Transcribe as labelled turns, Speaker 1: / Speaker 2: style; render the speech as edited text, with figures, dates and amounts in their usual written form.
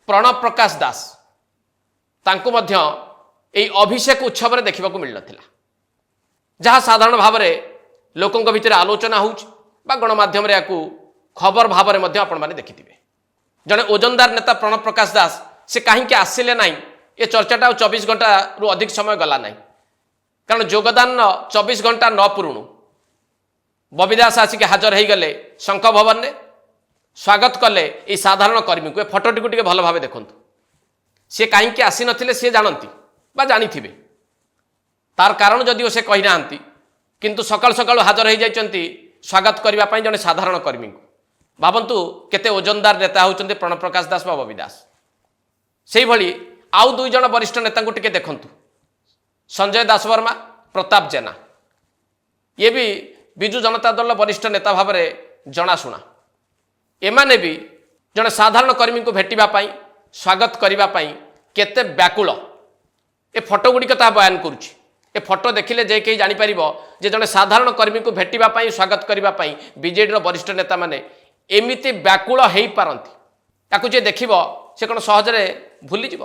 Speaker 1: प्रणव प्रकाश दास तांको मध्य एई अभिषेक उत्सव में देखा मिल ना जहाँ साधारण भाव में लोकों भितर आलोचना हो गणमाध्यम खबर भाव में आपण मैंने देखिथे जड़े ओजनदार नेता प्रणव प्रकाश दास से कहीं आसिले ना ये चर्चाटा 24 घंटा रु अधिक समय गला ना कारण योगदान 24 घंटा न पुरुणु बबी दास आसिक हाजर हो गले शंख भवन में स्वागत कले ये साधारण कर्मी को फटोटी को भल भाव देखु सी कहीं आसी नथिले सी जानती बा जानी थे तार कारण जदिव से कही ना किंतु सकाल सकाल हाजर हो जाती स्वागत करने जड़े साधारण कर्मी को भावतु केते ओजनदार नेता होउछन्ते प्रणव प्रकाश दास बा बबी दास से भली आउ दुई जन वरिष्ठ नेता को टिके देखंतु संजय दास वर्मा प्रताप जेना ये भी विजु जनता दल वरिष्ठ नेता भाव में जनाशुना एमाने भी जड़े साधारण कर्मी को भेटापी स्वागत करने केते व्याकुल ए फोटो गुड़िक ता बयान करुच्ची ए फोटो देखिले जे कहीं जापर जे जड़े साधारण कर्मी को भेटापी स्वागत करने बीजेडी वरिष्ठ नेता माने एमिति व्याकुल हो पारती ताकू जे देखिब से कौन सहजरे भूली जीव।